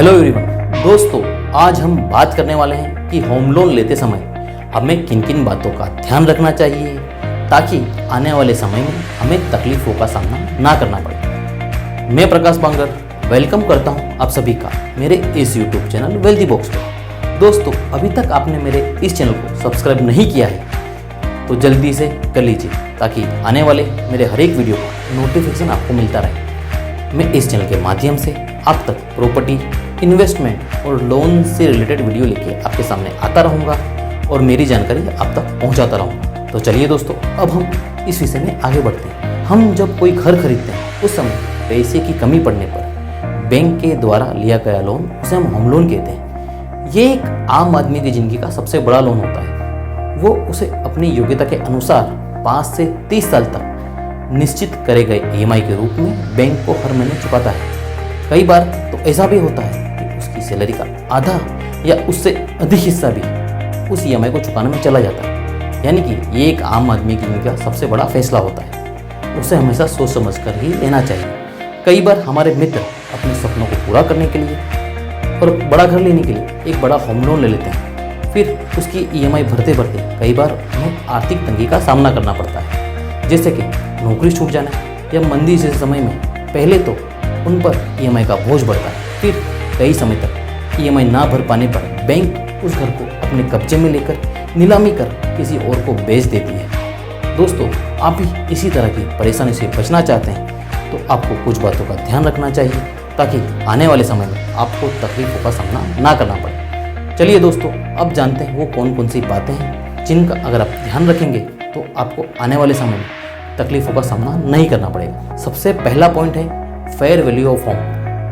Hello everyone दोस्तों, आज हम बात करने वाले हैं कि होम लोन लेते समय हमें किन किन बातों का ध्यान रखना चाहिए ताकि आने वाले समय में हमें तकलीफों का सामना ना करना पड़े। मैं प्रकाश बांगर वेलकम करता हूं आप सभी का मेरे इस यूट्यूब चैनल वेल्दी बॉक्स पर। दोस्तों, अभी तक आपने मेरे इस चैनल को सब्सक्राइब नहीं किया है तो जल्दी से कर लीजिए ताकि आने वाले मेरे हर एक वीडियो का नोटिफिकेशन आपको मिलता रहे। मैं इस चैनल के माध्यम से आप तक प्रॉपर्टी, इन्वेस्टमेंट और लोन से रिलेटेड वीडियो लेके आपके सामने आता रहूँगा और मेरी जानकारी आप तक पहुँचाता रहूँगा। तो चलिए दोस्तों, अब हम इस विषय में आगे बढ़ते हैं। हम जब कोई घर खरीदते हैं उस समय पैसे की कमी पड़ने पर बैंक के द्वारा लिया गया लोन, उसे हम होम लोन कहते हैं। ये एक आम आदमी की ज़िंदगी का सबसे बड़ा लोन होता है। वो उसे अपनी योग्यता के अनुसार 5 से 30 साल तक निश्चित करे गए EMI के रूप में बैंक को हर महीने चुकाता है। कई बार तो ऐसा भी होता है कि उसकी सैलरी का आधा या उससे अधिक हिस्सा भी उस EMI को चुकाने में चला जाता है। यानी कि ये एक आम आदमी की जिंदगी का सबसे बड़ा फैसला होता है। उसे हमेशा सोच समझ कर ही लेना चाहिए। कई बार हमारे मित्र अपने सपनों को पूरा करने के लिए और बड़ा घर लेने के लिए एक बड़ा होम लोन ले लेते हैं। फिर उसकी EMI भरते भरते कई बार उन्हें आर्थिक तंगी का सामना करना पड़ता है, जैसे कि नौकरी छूट जाना या मंदी जैसे समय में पहले तो उन पर EMI का बोझ बढ़ता है। फिर कई समय तक EMI ना भर पाने पर बैंक उस घर को अपने कब्जे में लेकर नीलामी कर किसी और को बेच देती है। दोस्तों, आप भी इसी तरह की परेशानी से बचना चाहते हैं तो आपको कुछ बातों का ध्यान रखना चाहिए ताकि आने वाले समय में आपको तकलीफों का सामना ना करना पड़े। चलिए दोस्तों, अब जानते हैं वो कौन कौन सी बातें हैं जिनका अगर आप ध्यान रखेंगे तो आपको आने वाले समय में तकलीफों का सामना नहीं करना पड़ेगा। सबसे पहला पॉइंट है फेयर वैल्यू ऑफ होम।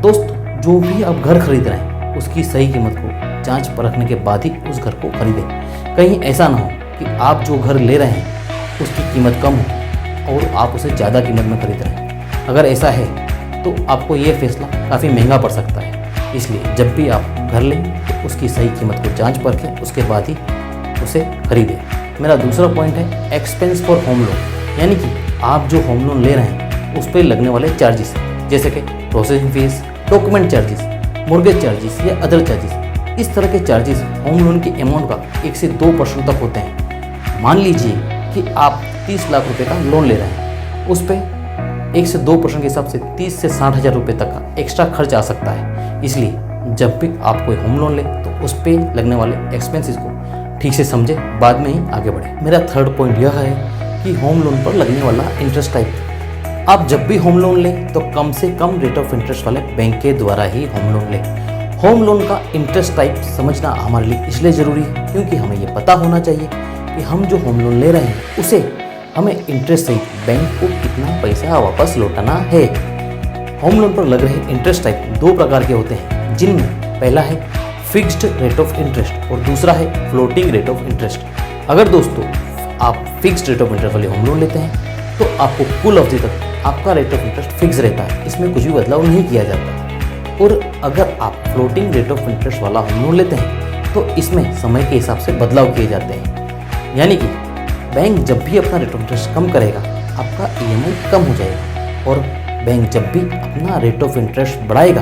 दोस्त, जो भी आप घर खरीद रहे हैं उसकी सही कीमत को जांच परखने के बाद ही उस घर को खरीदें। कहीं ऐसा ना हो कि आप जो घर ले रहे हैं उसकी कीमत कम हो और आप उसे ज़्यादा कीमत में खरीद रहे हैं। अगर ऐसा है तो आपको ये फैसला काफ़ी महंगा पड़ सकता है। इसलिए जब भी आप घर लें तो उसकी सही कीमत को जांच परखें, उसके बाद ही उसे खरीदें। मेरा दूसरा पॉइंट है एक्सपेंस फॉर होम लोन, यानी कि आप जो होम लोन ले रहे हैं उस पर लगने वाले चार्जेस, जैसे कि processing fees, document charges, mortgage charges या अदर चार्जेस। इस तरह के चार्जेस होम लोन की अमाउंट का 1 से 2% तक होते हैं। मान लीजिए कि आप 30 लाख रुपए का लोन ले रहे हैं, उस पर 1 से 2% के हिसाब से 30 से 60 हज़ार रुपये तक का एक्स्ट्रा खर्च आ सकता है। इसलिए जब भी आप कोई होम लोन ले तो उस पर लगने वाले एक्सपेंसेस को ठीक से समझे, बाद में ही आगे बढ़े। मेरा थर्ड पॉइंट यह है कि होम लोन पर लगने वाला इंटरेस्ट टाइप। आप जब भी होम लोन लें तो कम से कम रेट ऑफ इंटरेस्ट वाले बैंक के द्वारा ही होम लोन लें। होम लोन का इंटरेस्ट टाइप समझना हमारे लिए इसलिए ज़रूरी है क्योंकि हमें ये पता होना चाहिए कि हम जो होम लोन ले रहे हैं उसे हमें इंटरेस्ट सहित बैंक को कितना पैसा वापस लौटाना है। होम लोन पर लग रहे इंटरेस्ट टाइप 2 प्रकार के होते हैं, जिनमें पहला है फिक्स्ड रेट ऑफ इंटरेस्ट और दूसरा है फ्लोटिंग रेट ऑफ इंटरेस्ट। अगर दोस्तों आप फिक्स्ड रेट ऑफ इंटरेस्ट वाले होम लोन लेते हैं तो आपको कुल अवधि तक आपका रेट ऑफ इंटरेस्ट फिक्स रहता है, इसमें कुछ भी बदलाव नहीं किया जाता। और अगर आप फ्लोटिंग रेट ऑफ इंटरेस्ट वाला होम लोन लेते हैं तो इसमें समय के हिसाब से बदलाव किए जाते हैं। यानी कि बैंक जब भी अपना रेट ऑफ इंटरेस्ट कम करेगा आपका EMI कम हो जाएगा, और बैंक जब भी अपना रेट ऑफ इंटरेस्ट बढ़ाएगा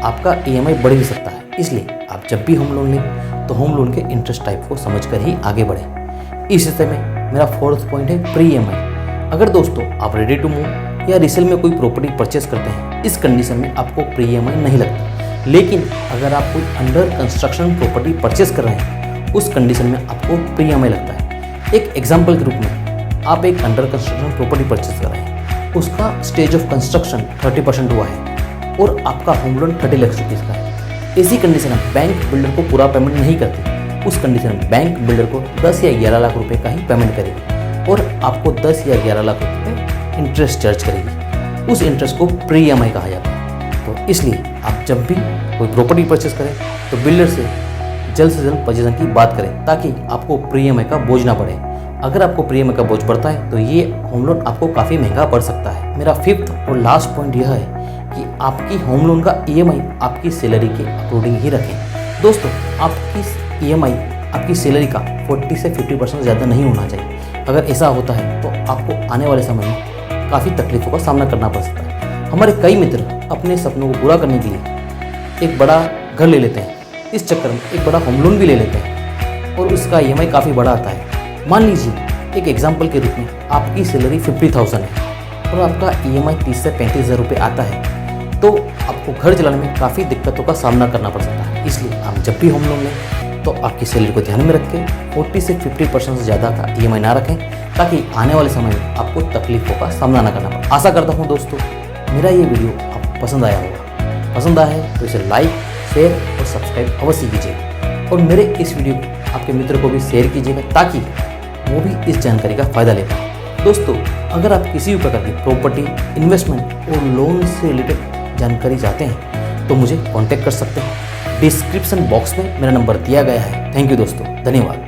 आपका EMI बढ़ भी सकता है। इसलिए आप जब भी होम लोन लें तो होम लोन के इंटरेस्ट टाइप को समझकर ही आगे बढ़ें। इस हिस्से में मेरा फोर्थ पॉइंट है प्री EMI। अगर दोस्तों आप रेडी टू मूव या रीसेल में कोई प्रॉपर्टी परचेस करते हैं, इस कंडीशन में आपको प्री EMI नहीं लगता। लेकिन अगर आप कोई अंडर कंस्ट्रक्शन प्रॉपर्टी परचेस कर रहे हैं उस कंडीशन में आपको प्री EMI लगता है। एक एग्जांपल के रूप में आप एक अंडर कंस्ट्रक्शन प्रॉपर्टी परचेस कर रहे हैं, उसका स्टेज ऑफ कंस्ट्रक्शन 30% हुआ है और आपका होम लोन 30 लाख रुपीज़ का है। इसी कंडीशन में बैंक बिल्डर को पूरा पेमेंट नहीं करती। उस कंडीशन में बैंक बिल्डर को 10 या 11 लाख रुपए का ही पेमेंट करेगी और आपको 10 या 11 लाख रुपए इंटरेस्ट चार्ज करेगी। उस इंटरेस्ट को प्री EMI कहा जाता है। तो इसलिए आप जब भी कोई प्रॉपर्टी परचेस करें तो बिल्डर से जल्द पोजीशन की बात करें ताकि आपको प्री EMI का बोझ ना पड़े। अगर आपको प्री EMI का बोझ पड़ता है तो ये होम लोन आपको काफ़ी महंगा पड़ सकता है। मेरा फिफ्थ और लास्ट पॉइंट यह है कि आपकी होम लोन का EMI आपकी सैलरी के अकॉर्डिंग ही रखें। दोस्तों, आपकी EMI आपकी सैलरी का 40 से 50% ज़्यादा नहीं होना चाहिए। अगर ऐसा होता है तो आपको आने वाले समय में काफ़ी तकलीफों का सामना करना पड़ सकता है। हमारे कई मित्र अपने सपनों को पूरा करने के लिए एक बड़ा घर ले लेते हैं, इस चक्कर में एक बड़ा होम लोन भी ले लेते हैं और उसका EMI काफ़ी बड़ा आता है। मान लीजिए एक एग्जाम्पल के रूप में आपकी सैलरी 50,000 है और आपका EMI 30 से 35,000 रुपये आता है, तो आपको घर चलाने में काफ़ी दिक्कतों का सामना करना पड़ सकता है। इसलिए आप जब भी होम लोन लें तो आपकी सैलरी को ध्यान में रख के 40 से 50% से ज़्यादा का EMI ना रखें, ताकि आने वाले समय में आपको तकलीफों का सामना ना करना पड़े। आशा करता हूँ दोस्तों मेरा ये वीडियो आपको पसंद आया होगा। पसंद आया है तो इसे लाइक, शेयर और सब्सक्राइब अवश्य कीजिएगा और मेरे इस वीडियो को आपके मित्र को भी शेयर कीजिएगा, ताकि वो भी इस जानकारी का फ़ायदा ले पाए। दोस्तों अगर आप किसी भी प्रकार की प्रॉपर्टी, इन्वेस्टमेंट और लोन से रिलेटेड जानकारी चाहते हैं तो मुझे कांटेक्ट कर सकते हैं। डिस्क्रिप्शन बॉक्स में मेरा नंबर दिया गया है। थैंक यू दोस्तों, धन्यवाद।